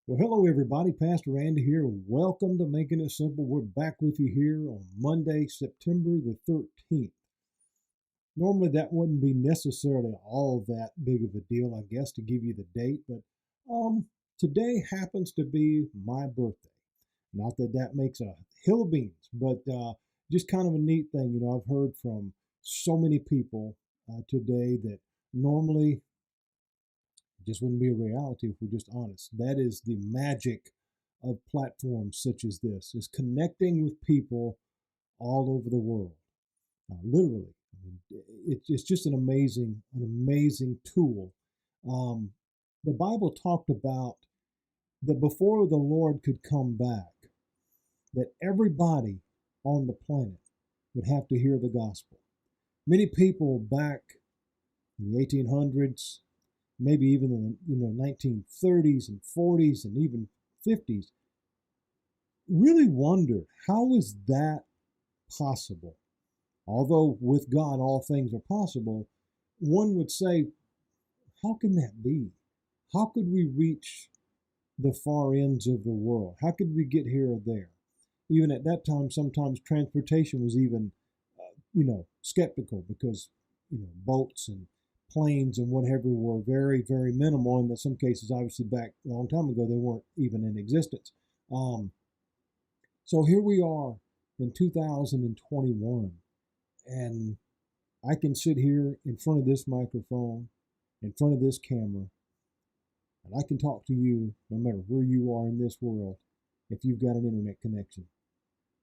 Well, hello, everybody. Pastor Andy here. Welcome to Making It Simple. We're back with you here on Monday, September the 13th. Normally, that wouldn't be necessarily all that big of a deal, I guess, to give you the date, but today happens to be my birthday. Not that that makes a hill of beans, but just kind of a neat thing. I've heard from so many people today that normally just wouldn't be a reality if we're just honest. That is the magic of platforms such as this, is connecting with people all over the world. Literally, I mean, it's just an amazing tool. Um, the Bible talked about that before the Lord could come back, that everybody on the planet would have to hear the gospel. Many people back in the 1800s, maybe even in the 1930s and 40s and even 50s, really wondered, how is that possible? Although with God all things are possible, one would say, how can that be? How could we reach the far ends of the world? How could we get here or there? Even at that time, sometimes transportation was even, skeptical because, boats and planes and whatever were very, very minimal. And in some cases, obviously, back a long time ago, they weren't even in existence. Um, so here we are in 2021, and I can sit here in front of this microphone, in front of this camera, and I can talk to you no matter where you are in this world if you've got an internet connection.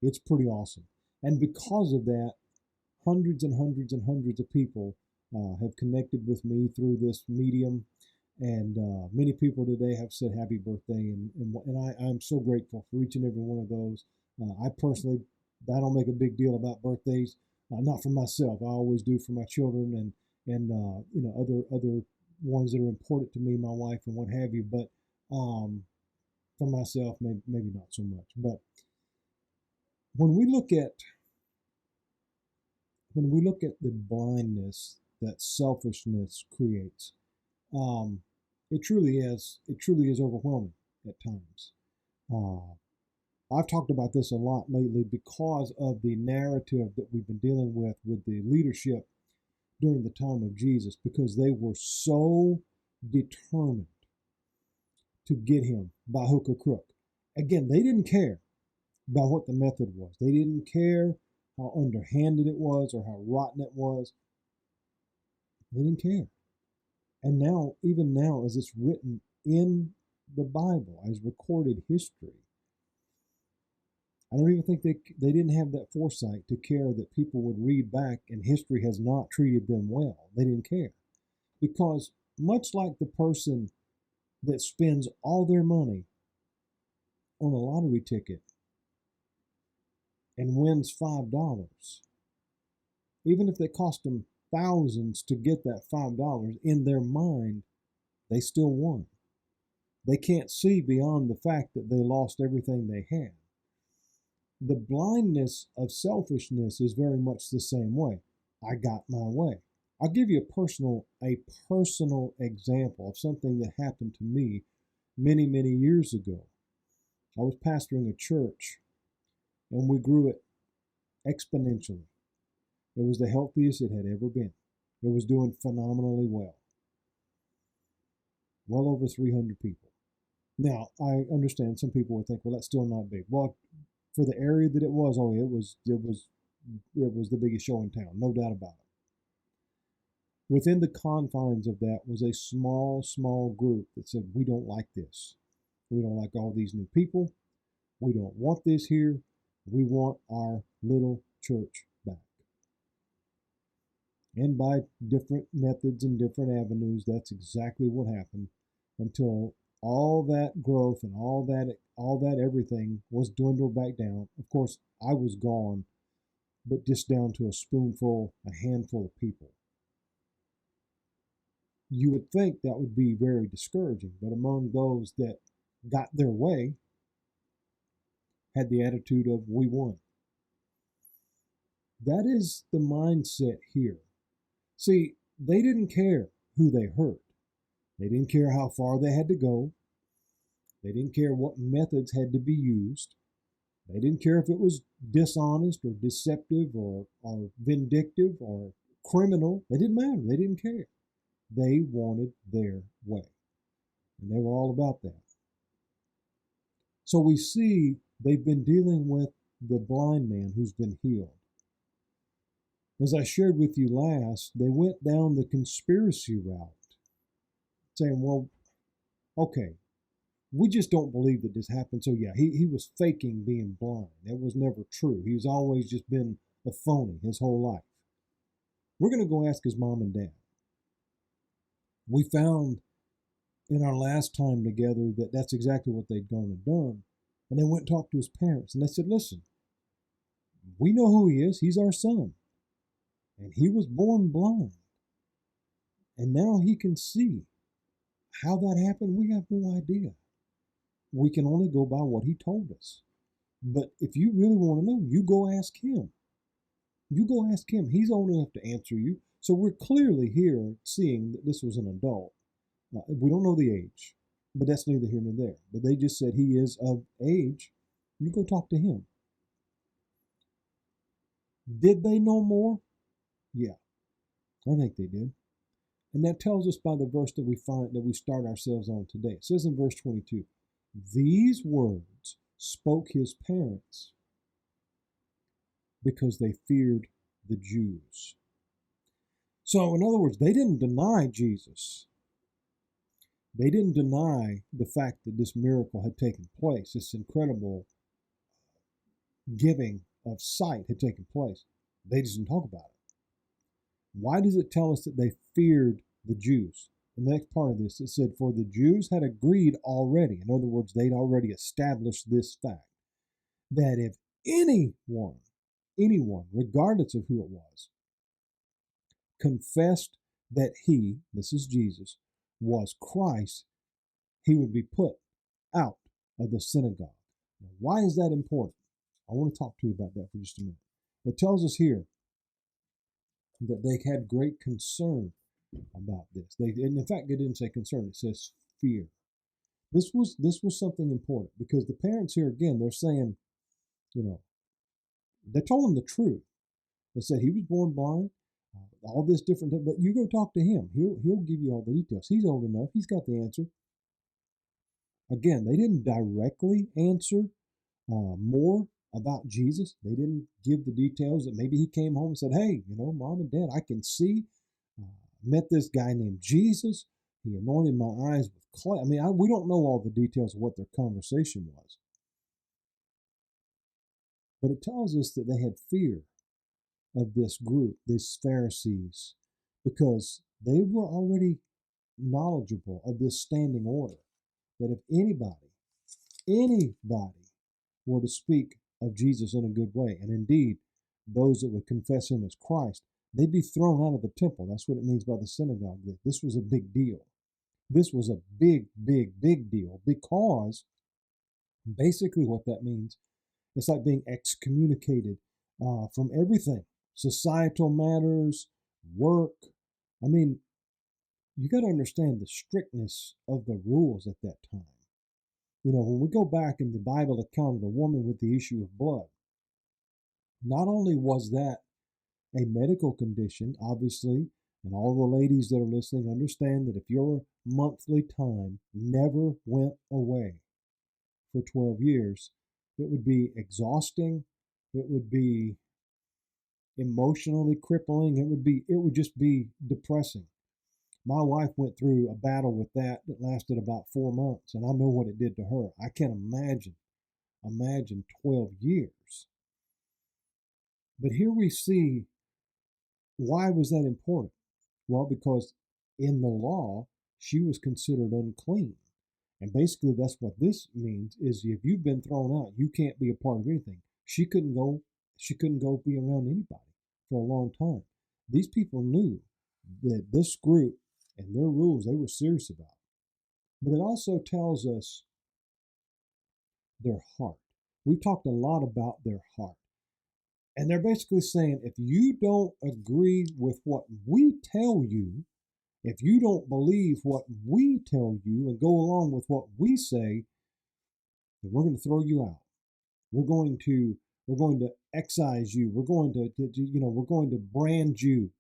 It's pretty awesome. And because of that, hundreds and hundreds and hundreds of people have connected with me through this medium. And many people today have said happy birthday. I'm so grateful for each and every one of those. I personally, I don't make a big deal about birthdays, not for myself. I always do for my children and other ones that are important to me, my wife and what have you. But for myself, maybe not so much. But when we look at the blindness that selfishness creates, um, it truly is overwhelming at times. Uh, I've talked about this a lot lately because of the narrative that we've been dealing with the leadership during the time of Jesus, because they were so determined to get him by hook or crook. Again, they didn't care about what the method was. They didn't care how underhanded it was or how rotten it was. They didn't care. And now, even now, as it's written in the Bible, as recorded history, I don't even think they didn't have that foresight to care that people would read back and history has not treated them well. They didn't care. Because much like the person that spends all their money on a lottery ticket and wins $5, even if they cost them thousands to get that $5, in their mind, they still won. They can't see beyond the fact that they lost everything they had. The blindness of selfishness is very much the same way. I got my way. I'll give you a personal example of something that happened to me many, many years ago. I was pastoring a church and we grew it exponentially. It was the healthiest it had ever been. It was doing phenomenally well. Well over 300 people. Now, I understand some people would think, well, that's still not big. Well, for the area that it was, it was the biggest show in town, no doubt about it. Within the confines of that was a small group that said, we don't like this. We don't like all these new people. We don't want this here. We want our little church back. And by different methods and different avenues, that's exactly what happened, until all that growth and all that everything was dwindled back down. Of course, I was gone, but just down to a handful of people. You would think that would be very discouraging, but among those that got their way, had the attitude of, we won. That is the mindset here. See, they didn't care who they hurt. They didn't care how far they had to go. They didn't care what methods had to be used. They didn't care if it was dishonest or deceptive or vindictive or criminal. It didn't matter. They didn't care. They wanted their way. And they were all about that. So we see they've been dealing with the blind man who's been healed. As I shared with you last, they went down the conspiracy route, saying, well, okay, we just don't believe that this happened. So yeah, he was faking being blind. That was never true. He's always just been a phony his whole life. We're going to go ask his mom and dad. We found in our last time together that that's exactly what they'd gone and done. And they went and talked to his parents, and they said, listen, we know who he is. He's our son. And he was born blind. And now he can see. How that happened, we have no idea. We can only go by what he told us. But if you really want to know, you go ask him. You go ask him. He's old enough to answer you. So we're clearly here seeing that this was an adult. We don't know the age, but that's neither here nor there. But they just said he is of age. You go talk to him. Did they know more? Yeah, I think they did. And that tells us by the verse that we find that we start ourselves on today. It says in verse 22, these words spoke his parents because they feared the Jews. So, in other words, they didn't deny Jesus. They didn't deny the fact that this miracle had taken place, this incredible giving of sight had taken place. They just didn't talk about it. Why does it tell us that they feared the Jews? In the next part of this, it said, for the Jews had agreed already. In other words, they'd already established this fact, that if anyone, regardless of who it was, confessed that he, this is Jesus, was Christ, he would be put out of the synagogue. Now, why is that important? I want to talk to you about that for just a minute. It tells us here that they had great concern about this. And in fact, they didn't say concern, it says fear. This was something important because the parents here, again, they're saying, they told him the truth. They said he was born blind, all this different, but you go talk to him. He'll give you all the details. He's old enough. He's got the answer. Again, they didn't directly answer more about Jesus. They didn't give the details that maybe he came home and said, hey, mom and dad, I can see. Met this guy named Jesus. He anointed my eyes with clay. We don't know all the details of what their conversation was. But it tells us that they had fear of this group, these Pharisees, because they were already knowledgeable of this standing order, that if anybody were to speak of Jesus in a good way, and indeed those that would confess him as Christ, they'd be thrown out of the temple. That's what it means by the synagogue. This was a big deal. This was a big, big, big deal because basically what that means, it's like being excommunicated from everything. Societal matters, work. You got to understand the strictness of the rules at that time. When we go back in the Bible account of the woman with the issue of blood, not only was that a medical condition, obviously, and all the ladies that are listening understand that if your monthly time never went away for 12 years, it would be exhausting. It would be emotionally crippling. It would just be depressing. My wife went through a battle with that lasted about 4 months, and I know what it did to her. I can't imagine 12 years. But here we see, why was that important? Well, because in the law, she was considered unclean. And basically that's what this means, is if you've been thrown out, you can't be a part of anything. She couldn't go be around anybody for a long time. These people knew that this group and their rules they were serious about. But it also tells us their heart. We've talked a lot about their heart. And they're basically saying, if you don't agree with what we tell you, if you don't believe what we tell you and go along with what we say, that we're going to throw you out. We're going to excise you. We're going to we're going to brand you,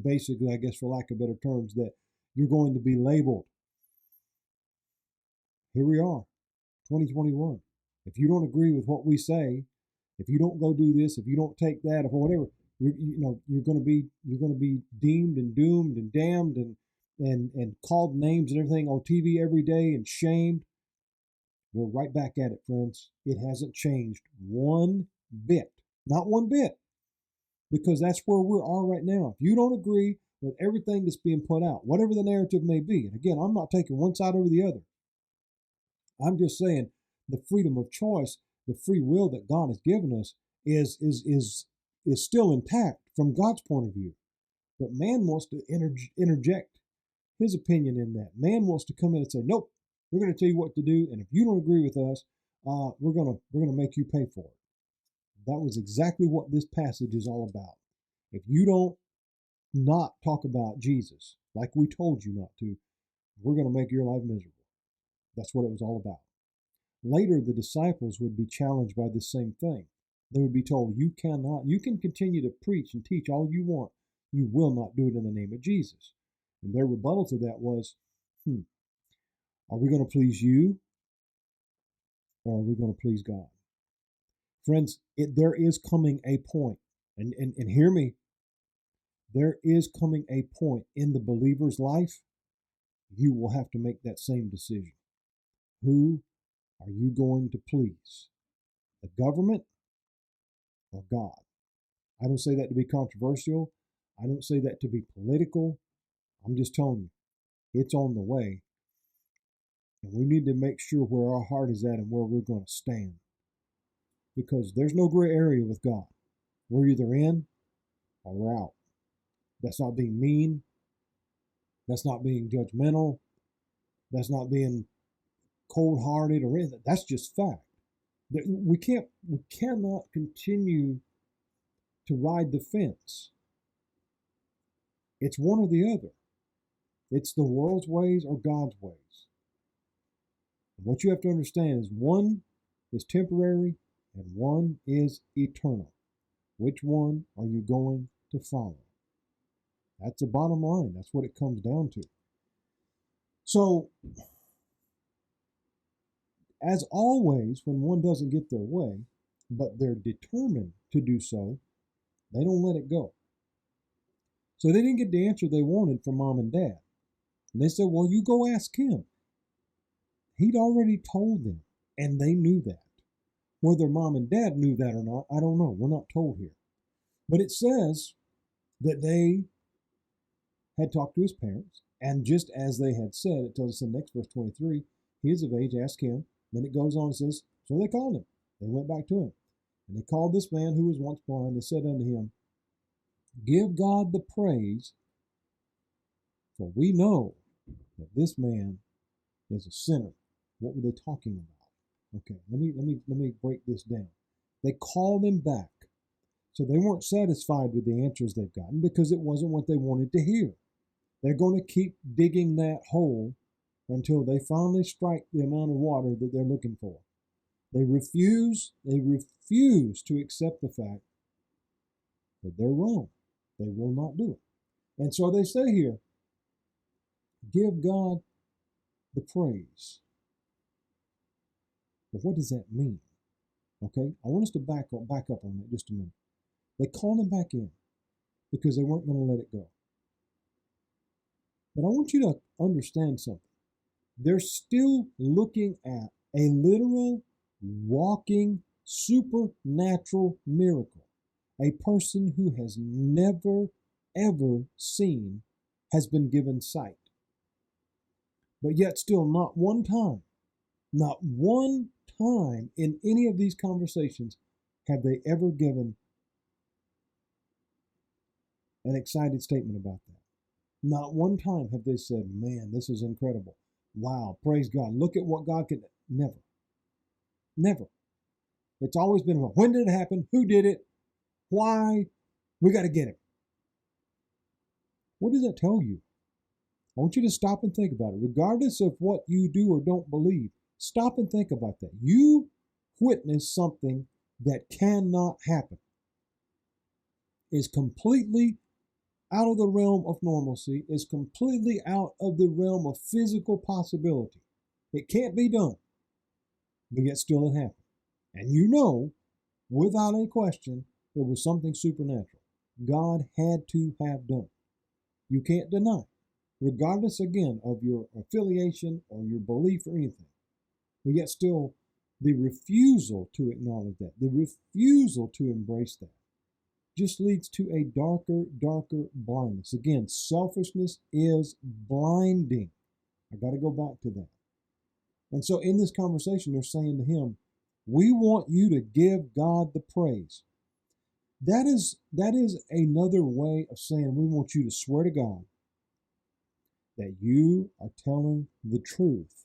basically, I guess, for lack of better terms, that you're going to be labeled. Here we are, 2021. If you don't agree with what we say, if you don't go do this, if you don't take that, or whatever, you're going to be deemed and doomed and damned and called names and everything on TV every day and shamed. We're right back at it, friends. It hasn't changed one bit, not one bit, because that's where we are right now. If you don't agree with everything that's being put out, whatever the narrative may be, and again, I'm not taking one side over the other. I'm just saying the freedom of choice, the free will that God has given us is still intact from God's point of view. But man wants to interject his opinion in that. Man wants to come in and say, nope, we're going to tell you what to do, and if you don't agree with us, we're going to make you pay for it. That was exactly what this passage is all about. If you don't not talk about Jesus like we told you not to, we're going to make your life miserable. That's what it was all about. Later, the disciples would be challenged by the same thing. They would be told, you can continue to preach and teach all you want. You will not do it in the name of Jesus. And their rebuttal to that was, are we going to please you or are we going to please God? Friends, there is coming a point, and hear me, there is coming a point in the believer's life, you will have to make that same decision. Who are you going to please? The government or God? I don't say that to be controversial. I don't say that to be political. I'm just telling you, it's on the way. And we need to make sure where our heart is at and where we're going to stand. Because there's no gray area with God. We're either in or we're out. That's not being mean. That's not being judgmental. That's not being cold-hearted or anything. That's just fact. We cannot continue to ride the fence. It's one or the other. It's the world's ways or God's ways. And what you have to understand is one is temporary and one is eternal. Which one are you going to follow? That's the bottom line. That's what it comes down to. So, as always, when one doesn't get their way, but they're determined to do so, they don't let it go. So they didn't get the answer they wanted from mom and dad. And they said, well, you go ask him. He'd already told them, and they knew that. Whether mom and dad knew that or not, I don't know. We're not told here. But it says that they had talked to his parents, and just as they had said, it tells us in the next verse 23, he is of age, ask him. Then it goes on and says, so they called him. They went back to him. And they called this man who was once blind and said unto him, give God the praise, for we know that this man is a sinner. What were they talking about? Okay, let me break this down. They called him back. So they weren't satisfied with the answers they've gotten because it wasn't what they wanted to hear. They're going to keep digging that hole until they finally strike the amount of water that they're looking for. They refuse to accept the fact that they're wrong. They will not do it. And so they say here, give God the praise. But what does that mean? Okay, I want us to back up on that just a minute. They called him back in because they weren't going to let it go. But I want you to understand something. They're still looking at a literal, walking, supernatural miracle. A person who has never, ever seen has been given sight. But yet still not one time in any of these conversations have they ever given an excited statement about that. Not one time have they said, man, this is incredible. Wow, praise God. Look at what God can. Never. Never. It's always been about when did it happen? Who did it? Why? We got to get him. What does that tell you? I want you to stop and think about it. Regardless of what you do or don't believe, Stop and think about that. You witness something that cannot happen, is completely out of the realm of normalcy, is completely out of the realm of physical possibility. It can't be done, but yet still it happened. And you know, without a question, it was something supernatural. God had to have done. You can't deny, regardless again of your affiliation or your belief or anything. But yet still, the refusal to acknowledge that, the refusal to embrace that, just leads to a darker blindness. Again, selfishness is blinding. I got to go back to that. And so in this conversation, they're saying to him, we want you to give God the praise. That is another way of saying we want you to swear to God that you are telling the truth,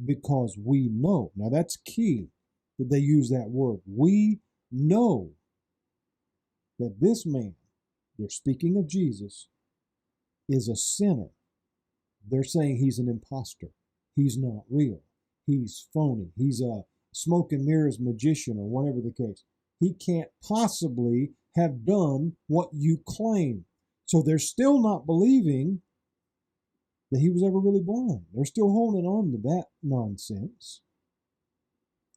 because we know. Now that's key that they use that word. We know that this man, they're speaking of Jesus, is a sinner. They're saying he's an imposter. He's not real. He's phony. He's a smoke and mirrors magician, or whatever the case. He can't possibly have done what you claim. So they're still not believing that he was ever really blind. They're still holding on to that nonsense.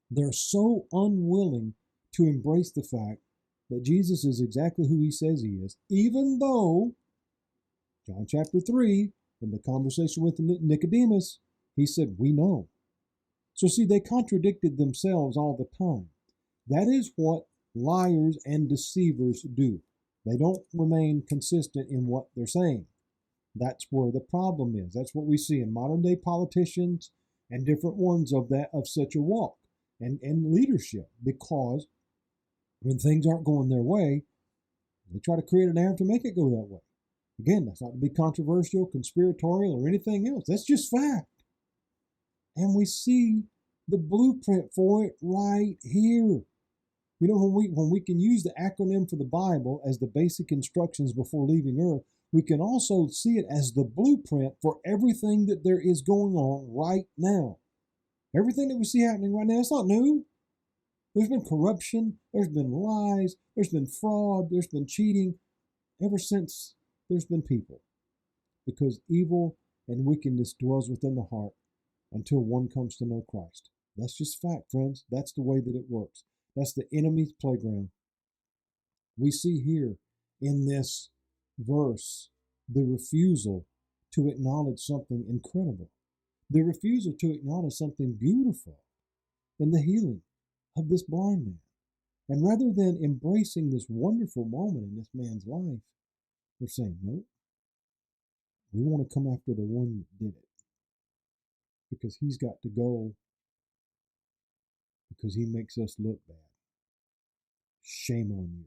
They're so unwilling to embrace the fact that Jesus is exactly who he says he is, even though John chapter 3, in the conversation with Nicodemus, he said, we know. So see, they contradicted themselves all the time. That is what liars and deceivers do. They don't remain consistent in what they're saying. That's where the problem is. That's what we see in modern day politicians and different ones of such a walk and leadership, because when things aren't going their way, they try to create a narrative to make it go that way. Again, that's not to be controversial, conspiratorial, or anything else. That's just fact. And we see the blueprint for it right here. You know, when we can use the acronym for the Bible as the basic instructions before leaving earth, we can also see it as the blueprint for everything that there is going on right now. Everything that we see happening right now, it's not new. There's been corruption, there's been lies, there's been fraud, there's been cheating, ever since there's been people. Because evil and wickedness dwells within the heart until one comes to know Christ. That's just fact, friends. That's the way that it works. That's the enemy's playground. We see here in this verse the refusal to acknowledge something incredible, the refusal to acknowledge something beautiful in the healing of this blind man. And rather than embracing this wonderful moment in this man's life, they're saying, no, we want to come after the one that did it, because he's got to go, because he makes us look bad. Shame on you.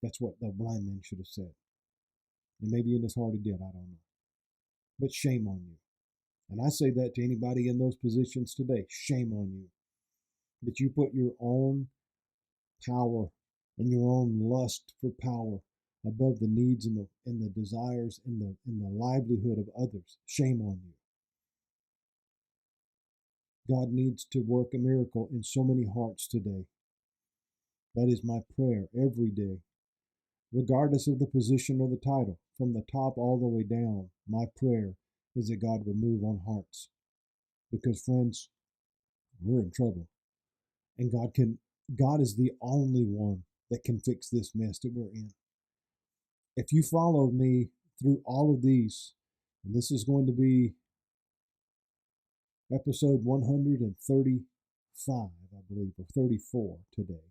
That's what the blind man should have said. And maybe in his heart he did, I don't know. But shame on you. And I say that to anybody in those positions today. Shame on you. That you put your own power and your own lust for power above the needs and the desires and the livelihood of others. Shame on you. God needs to work a miracle in so many hearts today. That is my prayer every day, regardless of the position or the title, from the top all the way down. My prayer is that God would move on hearts, because friends, we're in trouble, and God is the only one that can fix this mess that we're in. If you follow me through all of these, and this is going to be episode 135, I believe, or 34 today.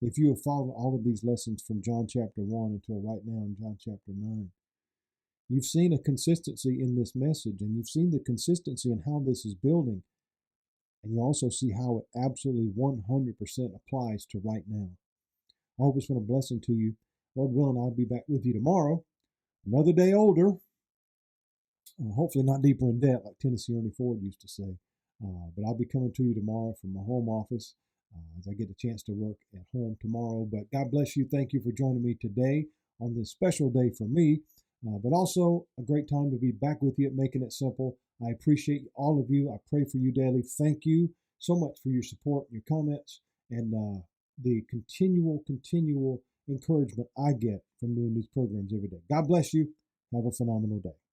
If you have followed all of these lessons from John chapter 1 until right now in John chapter 9, you've seen a consistency in this message, and you've seen the consistency in how this is building, and you also see how it absolutely 100% applies to right now. I hope it's been a blessing to you. Lord willing, I'll be back with you tomorrow. Another day older. Hopefully not deeper in debt, like Tennessee Ernie Ford used to say. But I'll be coming to you tomorrow from my home office as I get a chance to work at home tomorrow. But God bless you. Thank you for joining me today on this special day for me. But also a great time to be back with you at Making It Simple I appreciate all of you. I pray for you daily. Thank you so much for your support, your comments, and the continual encouragement I get from doing these programs every day. God bless you. Have a phenomenal day.